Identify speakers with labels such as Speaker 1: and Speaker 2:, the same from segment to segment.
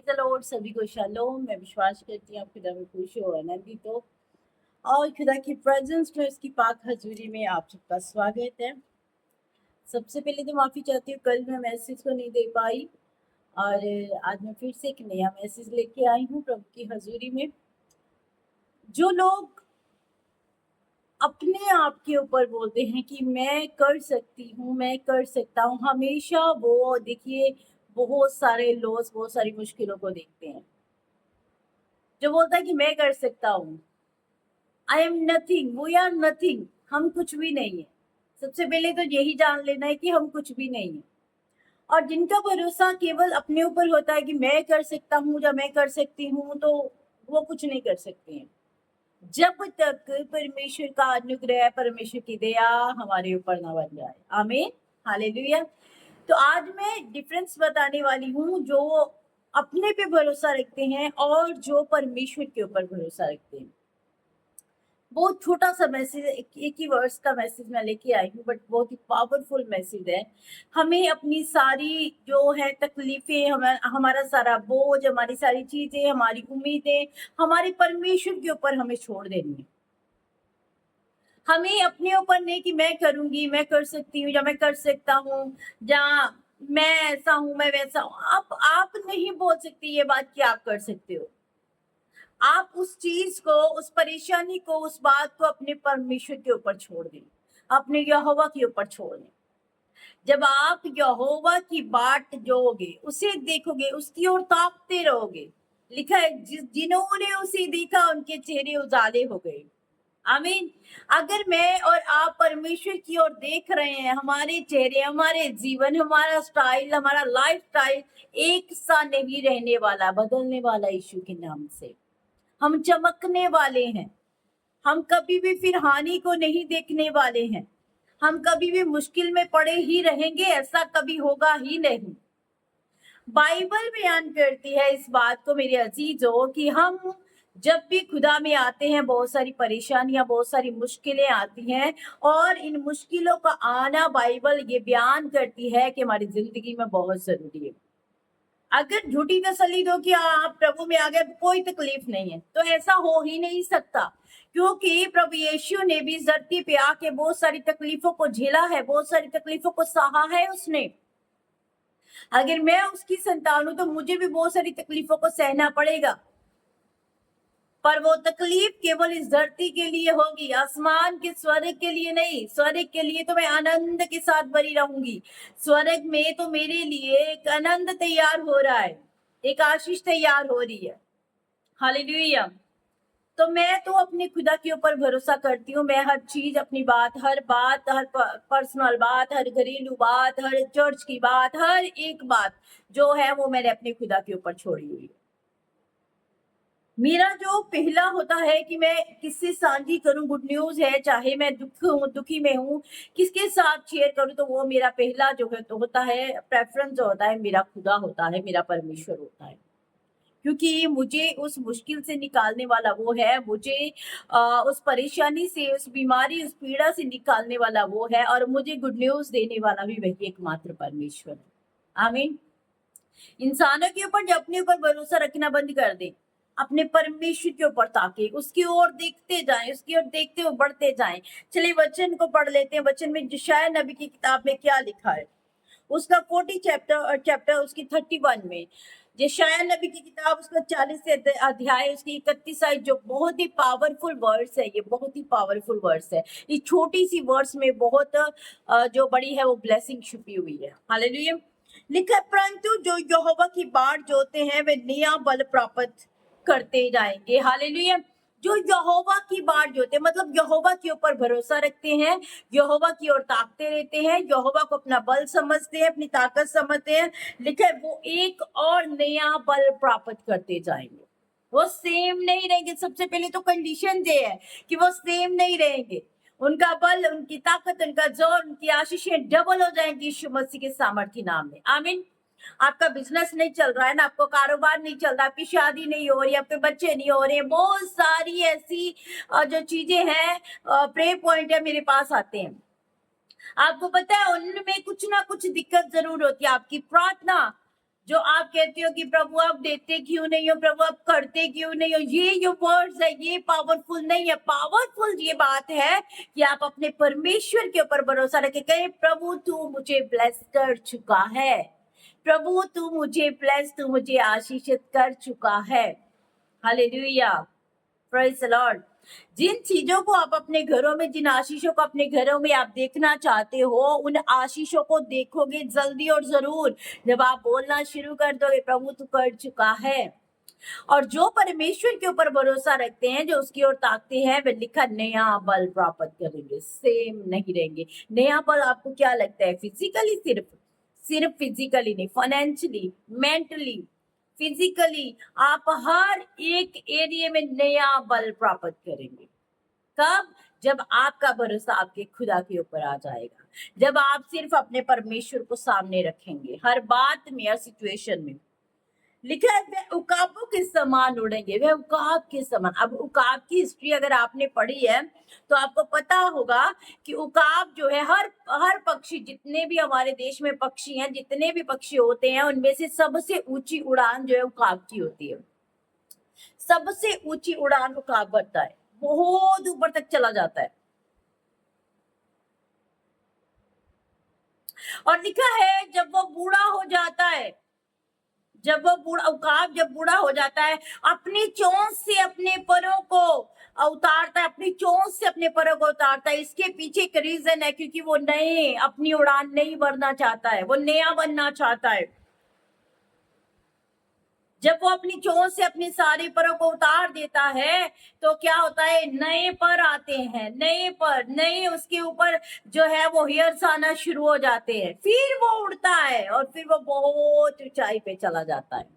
Speaker 1: The Lord, सभी को shalom. मैं विश्वास करती हूँ आप खुदा में खुश हो, आनंदित हो और खुदा की प्रेजेंस में, उसकी पाक हजूरी में आप सबका स्वागत है। सबसे पहले तो माफ़ी चाहती हूँ, कल मैं मैसेज को नहीं दे पाई और आज मैं फिर से एक नया मैसेज लेके आई हूँ प्रभु की हजूरी में। जो लोग अपने आप के ऊपर बोलते हैं कि मैं कर सकती हूँ, मैं कर सकता हूँ, हमेशा वो देखिए बहुत सारे लॉस, बहुत सारी मुश्किलों को देखते हैं। जो बोलता है कि मैं कर सकता हूँ, I am nothing, we are nothing, हम कुछ भी नहीं है। सबसे पहले तो यही जान लेना है कि हम कुछ भी नहीं है। और जिनका भरोसा केवल अपने ऊपर होता है कि मैं कर सकता हूँ या मैं कर सकती हूँ, तो वो कुछ नहीं कर सकते हैं जब तक परमेश्वर का अनुग्रह, परमेश्वर की दया हमारे ऊपर ना बन जाए। आमीन, हालेलुया। तो आज मैं डिफरेंस बताने वाली हूँ, जो अपने पे भरोसा रखते हैं और जो परमेश्वर के ऊपर भरोसा रखते हैं। बहुत छोटा सा मैसेज, एक ही वर्ड्स का मैसेज मैं लेके आई हूँ, बट बहुत ही पावरफुल मैसेज है। हमें अपनी सारी जो है तकलीफें, हमारा सारा बोझ, हमारी सारी चीजें, हमारी उम्मीदें हमारे परमेश्वर के ऊपर हमें छोड़ देनी है। हमें अपने ऊपर नहीं कि मैं करूंगी, मैं कर सकती हूँ या मैं कर सकता हूँ, या मैं ऐसा हूँ, मैं वैसा हूँ। आप नहीं बोल सकती ये बात कि आप कर सकते हो। आप उस चीज को, उस परेशानी को, उस बात को अपने परमेश्वर के ऊपर छोड़ दें, अपने यहोवा के ऊपर छोड़ दें। जब आप यहोवा की बाट जोगे, उसे देखोगे, उसकी ओर ताकते रहोगे, लिखा है जिन्होंने उसे देखा उनके चेहरे उजाले हो गए। आमीन। अगर मैं और आप परमेश्वर की ओर देख रहे हैं, हमारे चेहरे, हमारे जीवन, हमारा स्टाइल, हमारा लाइफ स्टाइल एक सा नहीं रहने वाला, बदलने वाला यीशु के नाम से। हम चमकने वाले हैं। हम कभी भी फिर हानि को नहीं देखने वाले हैं। हम कभी भी मुश्किल में पड़े ही रहेंगे, ऐसा कभी होगा ही नहीं। बाइबल बयान करती है इस बात को मेरे अजीजों, कि हम जब भी खुदा में आते हैं, बहुत सारी परेशानियां, बहुत सारी मुश्किलें आती हैं, और इन मुश्किलों का आना बाइबल ये बयान करती है कि हमारी जिंदगी में बहुत जरूरी है। अगर झूठी तसल्ली दो कि आप प्रभु में आ गए, कोई तकलीफ नहीं है, तो ऐसा हो ही नहीं सकता। क्योंकि प्रभु यीशु ने भी धरती पे आके बहुत सारी तकलीफों को झेला है, बहुत सारी तकलीफों को सहा है उसने। अगर मैं उसकी संतान हूं, तो मुझे भी बहुत सारी तकलीफों को सहना पड़ेगा, पर वो तकलीफ केवल इस धरती के लिए होगी, आसमान के स्वर्ग के लिए नहीं। स्वर्ग के लिए तो मैं आनंद के साथ भरी रहूंगी। स्वर्ग में तो मेरे लिए एक आनंद तैयार हो रहा है, एक आशीष तैयार हो रही है। हालेलुया। तो मैं तो अपने खुदा के ऊपर भरोसा करती हूँ। मैं हर चीज, अपनी बात, हर पर्सनल बात, हर घरेलू बात, हर चर्च की बात, हर एक बात जो है वो मैंने अपने खुदा के ऊपर छोड़ी हुई है। मेरा जो पहला होता है कि मैं किससे साझी करूं, गुड न्यूज है, चाहे मैं दुखी में हूं, किसके साथ शेयर करूं, तो वो मेरा पहला जो है तो होता है, प्रेफरेंस जो होता है, मेरा खुदा होता है, मेरा परमेश्वर होता है। क्योंकि मुझे उस मुश्किल से निकालने वाला वो है, मुझे उस परेशानी से, उस बीमारी, उस पीड़ा से निकालने वाला वो है, और मुझे गुड न्यूज देने वाला भी वही एकमात्र परमेश्वर है। आमीन। इंसानों के ऊपर, जब अपने ऊपर भरोसा रखना बंद कर दे, अपने परमेश्वर के ऊपर ताके, उसकी ओर देखते जाएं, उसकी ओर देखते हुए बढ़ते जाएं। चलिए वचन को पढ़ लेते हैं। वचन में यशायाह नबी की किताब में क्या लिखा है, उसका 40 चैप्टर उसकी 31 में, यशायाह नबी की किताब उसका 40 अध्याय उसकी 31 आयत, जो बहुत ही पावरफुल वर्ड्स है। ये बहुत ही पावरफुल वर्ड्स है। इस छोटी सी वर्ड्स में बहुत जो बड़ी है वो ब्लेसिंग छुपी हुई है। हालेलुया। लिखा है, परंतु जो यहोवा की बाट जोते हैं वे नया बल प्राप्त करते जाएंगे। हालेलुया। जो यहोवा की बाट जोते, मतलब यहोवा के ऊपर भरोसा रखते हैं, यहोवा की ओर ताकते रहते हैं, यहोवा को अपना बल समझते हैं, अपनी ताकत समझते हैं, लिखा है वो एक और नया बल प्राप्त करते जाएंगे। वो सेम नहीं रहेंगे। सबसे पहले तो कंडीशन ये है कि वो सेम नहीं रहेंगे। उनका बल, उनकी ताकत, उनका जोर, उनकी आशीषें डबल हो जाएंगी यीशु मसीह के सामर्थ्य नाम में। आमीन। आपका बिजनेस नहीं चल रहा है ना, आपको कारोबार नहीं चल रहा, आपकी शादी नहीं हो रही, आपके बच्चे नहीं हो रहे, बहुत सारी ऐसी जो चीजें हैं, प्रे पॉइंट है, मेरे पास आते हैं। आपको पता है उनमें कुछ ना कुछ दिक्कत जरूर होती है। आपकी प्रार्थना जो आप कहते हो कि प्रभु आप देते क्यों नहीं हो, प्रभु आप करते क्यों नहीं हो, ये जो वर्ड्स है ये पावरफुल नहीं है। पावरफुल ये बात है कि आप अपने परमेश्वर के ऊपर भरोसा रखें, कहें प्रभु तू मुझे ब्लेस कर चुका है, प्रभु तू मुझे ब्लेस, तू मुझे आशीषित कर चुका है। Hallelujah, praise the Lord. जिन चीजों को आप अपने घरों में, जिन आशीषों को अपने घरों में आप देखना चाहते हो, उन आशीषों को देखोगे जल्दी और जरूर जब आप बोलना शुरू कर दोगे प्रभु तू कर चुका है। और जो परमेश्वर के ऊपर भरोसा रखते हैं, जो उसकी ओर ताकते हैं, वे लिखा नया बल प्राप्त करेंगे, सेम नहीं रहेंगे। नया बल आपको क्या लगता है? फिजिकली, सिर्फ फिजिकली नहीं, फाइनेंशियली, मेंटली, फिजिकली, आप हर एक एरिया में नया बल प्राप्त करेंगे। कब? जब आपका भरोसा आपके खुदा के ऊपर आ जाएगा, जब आप सिर्फ अपने परमेश्वर को सामने रखेंगे हर बात में, हर सिचुएशन में। लिखा है वे उकाबों के समान उड़ेंगे, वे उकाब के समान। अब उकाब की हिस्ट्री अगर आपने पढ़ी है तो आपको पता होगा कि उकाब जो है, हर पक्षी, जितने भी हमारे देश में पक्षी हैं, जितने भी पक्षी होते हैं, उनमें से सबसे ऊंची उड़ान जो है उकाब की होती है। सबसे ऊंची उड़ान उकाब भरता है, बहुत ऊपर तक चला जाता है। और लिखा है जब वो बूढ़ा हो जाता है, जब वो उकाब जब बूढ़ा हो जाता है, अपनी चोंच से अपने परों को उतारता है, अपनी चोंच से अपने परों को उतारता है। इसके पीछे एक रीजन है, क्योंकि वो नए अपनी उड़ान नहीं भरना चाहता है, वो नया बनना चाहता है। जब वो अपनी चोंच से अपनी सारी परों को उतार देता है तो क्या होता है? नए पर आते हैं, नए पर, नए उसके ऊपर जो है वो हेयर्स आना शुरू हो जाते हैं, फिर वो उड़ता है और फिर वो बहुत ऊंचाई पे चला जाता है।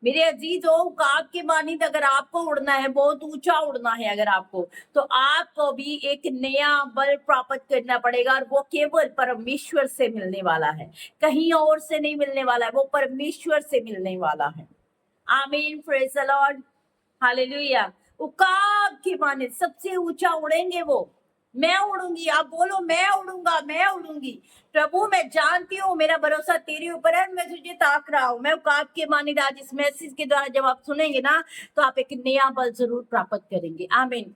Speaker 1: मेरे अजीजों, उकाब के मानिंद अगर आपको उड़ना है, बहुत ऊंचा उड़ना है अगर आपको, तो आपको भी एक नया बल प्राप्त करना पड़ेगा, और वो केवल परमेश्वर से मिलने वाला है, कहीं और से नहीं मिलने वाला है, वो परमेश्वर से मिलने वाला है। आमीन, प्रेज द लॉर्ड, हालेलुया। उकाब के मानिंद सबसे ऊंचा उड़ेंगे वो। मैं उड़ूंगी, आप बोलो मैं उड़ूंगा, मैं उड़ूंगी। प्रभु मैं जानती हूँ मेरा भरोसा तेरे ऊपर है, मैं तुझे ताक रहा हूँ। मैं उकाब के मानिंद आज इस मैसेज के द्वारा जब आप सुनेंगे ना, तो आप एक नया बल जरूर प्राप्त करेंगे। आमीन।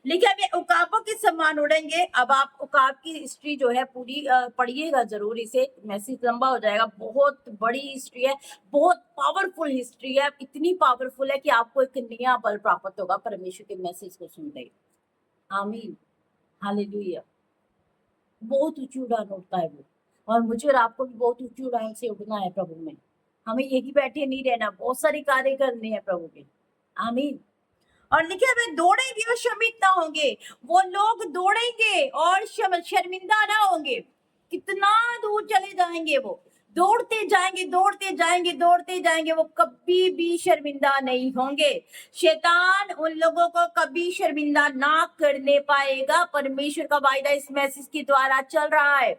Speaker 1: लिखा है उकाबों के समान उड़ेंगे। अब आप उकाब की हिस्ट्री जो है पूरी पढ़िएगा जरूर, इसे मैसेज लंबा हो जाएगा, बहुत बड़ी हिस्ट्री है, बहुत पावरफुल हिस्ट्री है, इतनी पावरफुल है कि आपको एक नया बल प्राप्त होगा परमेश्वर के मैसेज को सुनते। आमीन, हालेलुया। बहुत ऊंची उड़ान उड़ता है वो, और मुझे और आपको भी बहुत ऊंची उड़ान से उड़ना है प्रभु में। हमें यही बैठे नहीं रहना, बहुत सारे कार्य करने हैं प्रभु के। आमीन। और लिखे वे दौड़ेंगे और शर्मिंदा ना होंगे। वो लोग दौड़ेंगे और शर्मिंदा ना होंगे। कितना दूर चले जाएंगे वो, दौड़ते जाएंगे, दौड़ते जाएंगे, दौड़ते जाएंगे, वो कभी भी शर्मिंदा नहीं होंगे। शैतान उन लोगों को कभी शर्मिंदा ना करने पाएगा। परमेश्वर का वायदा इस मैसेज के द्वारा चल रहा है,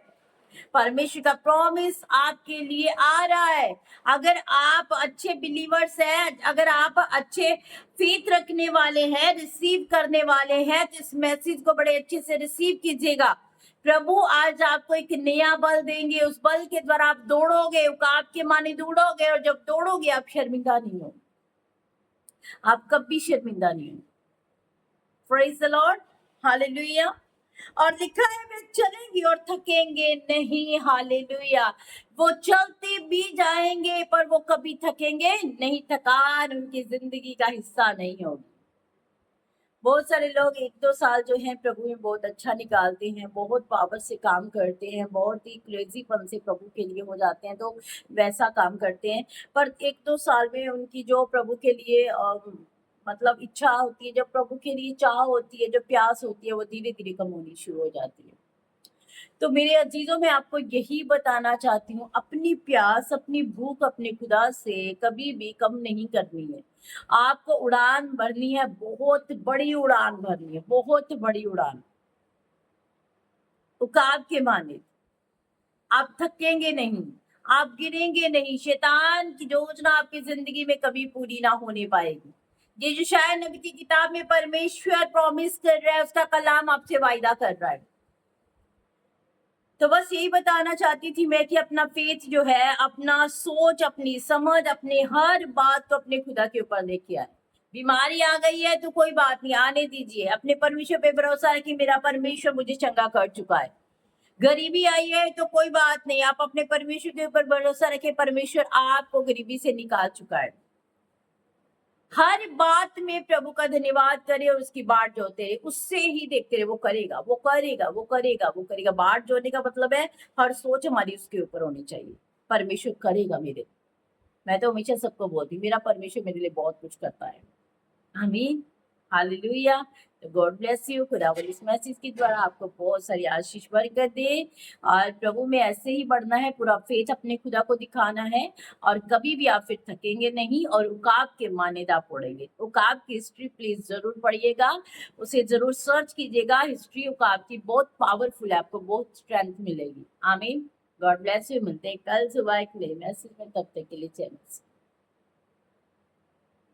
Speaker 1: परमेश्वर का प्रॉमिस आपके लिए आ रहा है। अगर आप अच्छे बिलीवर्स हैं, अगर आप अच्छे फेथ रखने वाले हैं, रिसीव करने वाले हैं, तो इस मैसेज को बड़े अच्छे से रिसीव कीजिएगा। प्रभु आज आपको एक नया बल देंगे, उस बल के द्वारा आप दौड़ोगे, उकाब के माने दौड़ोगे, और जब दौड़ोगे आप शर्मिंदा नहीं हो, आप कभी शर्मिंदा नहीं हो। Praise the Lord, hallelujah. और लिखा है वे चलेंगे और थकेंगे नहीं। हालेलुया। वो चलते भी जाएंगे पर वो कभी थकेंगे नहीं, थकान उनकी जिंदगी का हिस्सा नहीं होगी। बहुत सारे लोग 1-2 साल जो है प्रभु में बहुत अच्छा निकालते हैं, बहुत पावर से काम करते हैं, बहुत ही क्रेजीपन से प्रभु के लिए हो जाते हैं, तो वैसा काम करते हैं। पर 1-2 साल में उनकी जो प्रभु के लिए मतलब इच्छा होती है, जो प्रभु के लिए चाह होती है, जो प्यास होती है, वो धीरे धीरे कम होनी शुरू हो जाती है। तो मेरे अजीजों, मैं आपको यही बताना चाहती हूँ, अपनी प्यास, अपनी भूख अपने खुदा से कभी भी कम नहीं करनी है। आपको उड़ान भरनी है, बहुत बड़ी उड़ान भरनी है, बहुत बड़ी उड़ान, उकाब के माने। आप थकेंगे नहीं, आप गिरेंगे नहीं, शैतान की योजना आपकी जिंदगी में कभी पूरी ना होने पाएगी। ये जो शायद नबी की किताब में परमेश्वर प्रॉमिस कर रहा है, उसका कलाम आपसे वायदा कर रहा है। तो बस यही बताना चाहती थी मैं कि अपना फेथ जो है, अपना सोच, अपनी समझ, अपने हर बात को अपने खुदा के ऊपर लेके आए। बीमारी आ गई है तो कोई बात नहीं, आने दीजिए। अपने परमेश्वर पे भरोसा है कि मेरा परमेश्वर मुझे चंगा कर चुका है। गरीबी आई है तो कोई बात नहीं, आप अपने परमेश्वर के ऊपर भरोसा रखें, परमेश्वर आपको गरीबी से निकाल चुका है। हर बात में प्रभु का धन्यवाद करे और उसकी बाट जोते रहे, उससे ही देखते रहे, वो करेगा, वो करेगा, वो करेगा, वो करेगा। बाट जोड़ने का मतलब है हर सोच हमारी उसके ऊपर होनी चाहिए। परमेश्वर करेगा मेरे। मैं तो हमेशा सबको बोलती हूँ, मेरा परमेश्वर मेरे लिए बहुत कुछ करता है। आमीन, हालेलुया। तो गॉड ब्लेस यू। खुदावंद इस मैसेज के द्वारा आपको बहुत सारी आशीष बरकत दे और प्रभु में ऐसे ही बढ़ना है, पूरा फेथ अपने खुदा को दिखाना है और कभी भी आप फिर थकेंगे नहीं और उकाब के मान्यता पढ़ेंगे। उकाब की हिस्ट्री प्लीज जरूर पढ़िएगा, उसे जरूर सर्च कीजिएगा। हिस्ट्री उकाब की बहुत पावरफुल है, आपको बहुत स्ट्रेंथ मिलेगी। आमीन, गॉड ब्लेस यू। मिलते हैं कल सुबह एक नए मैसेज में, तब तक के लिए जय मसीह।